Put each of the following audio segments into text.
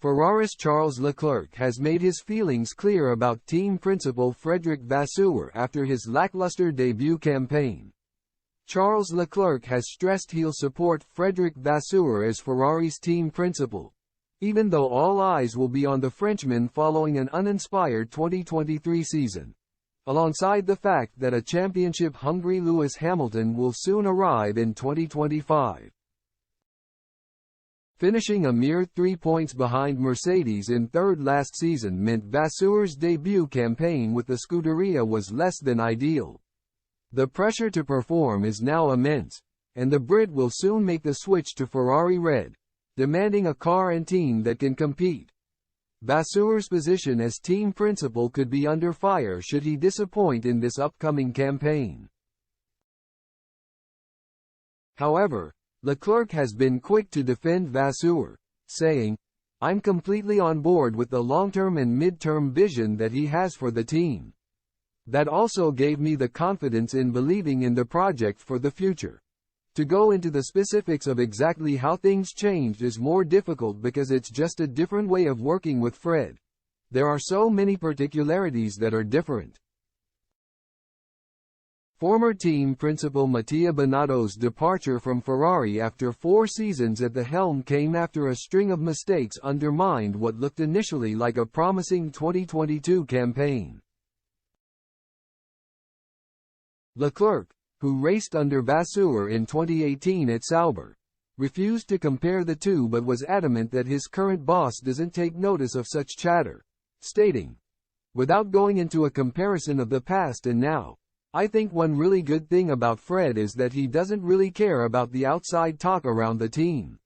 Ferrari's Charles Leclerc has made his feelings clear about team principal Frédéric Vasseur after his lackluster debut campaign. Charles Leclerc has stressed he'll support Frédéric Vasseur as Ferrari's team principal, even though all eyes will be on the Frenchman following an uninspired 2023 season, alongside the fact that a championship-hungry Lewis Hamilton will soon arrive in 2025. Finishing a mere 3 points behind Mercedes in third last season meant Vasseur's debut campaign with the Scuderia was less than ideal. The pressure to perform is now immense, and the Brit will soon make the switch to Ferrari Red, demanding a car and team that can compete. Vasseur's position as team principal could be under fire should he disappoint in this upcoming campaign. However, Leclerc has been quick to defend Vasseur, saying, "I'm completely on board with the long-term and mid-term vision that he has for the team. That also gave me the confidence in believing in the project for the future." To go into the specifics of exactly how things changed is more difficult because it's just a different way of working with Fred. There are so many particularities that are different. Former team principal Mattia Binotto's departure from Ferrari after 4 seasons at the helm came after a string of mistakes undermined what looked initially like a promising 2022 campaign. Leclerc, who raced under Vasseur in 2018 at Sauber, refused to compare the two but was adamant that his current boss doesn't take notice of such chatter, stating, "Without going into a comparison of the past and now, I think one really good thing about Fred is that he doesn't really care about the outside talk around the team.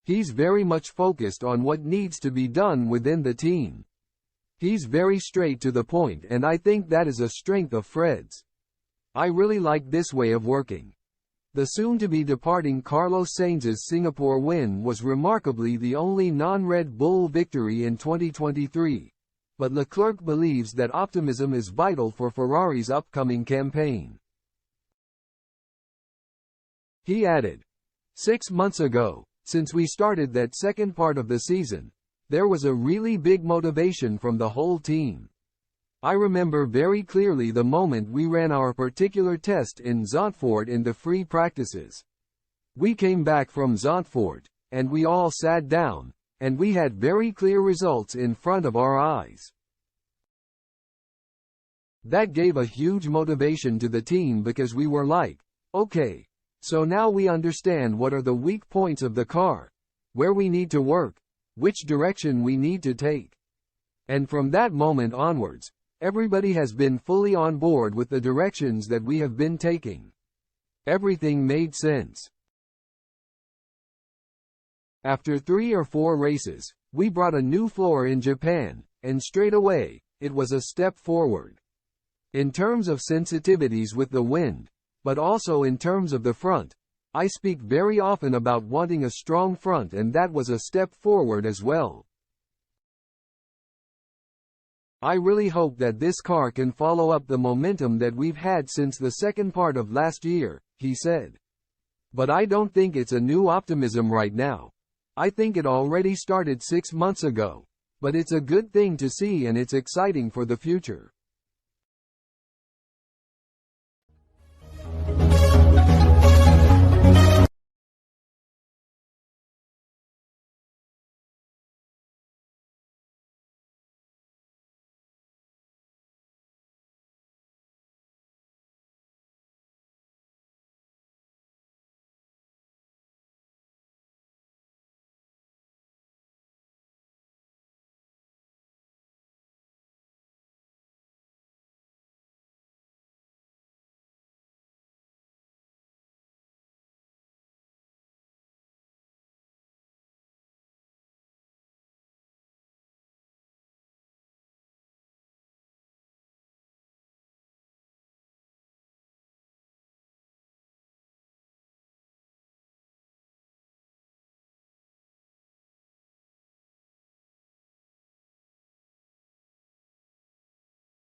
He's very much focused on what needs to be done within the team. He's very straight to the point and I think that is a strength of Fred's. I really like this way of working." The soon-to-be departing Carlos Sainz's Singapore win was remarkably the only non-Red Bull victory in 2023. But Leclerc believes that optimism is vital for Ferrari's upcoming campaign. He added, "6 months ago, since we started that second part of the season, there was a really big motivation from the whole team. I remember very clearly the moment we ran our particular test in Zandvoort in the free practices. We came back from Zandvoort, and we all sat down, and we had very clear results in front of our eyes. That gave a huge motivation to the team because we were like, okay, so now we understand what are the weak points of the car, where we need to work, which direction we need to take. And from that moment onwards, everybody has been fully on board with the directions that we have been taking. Everything made sense. After 3 or 4 races, we brought a new floor in Japan, and straight away, it was a step forward. In terms of sensitivities with the wind, but also in terms of the front, I speak very often about wanting a strong front and that was a step forward as well. I really hope that this car can follow up the momentum that we've had since the second part of last year," he said. "But I don't think it's a new optimism right now. I think it already started 6 months ago. But it's a good thing to see and it's exciting for the future."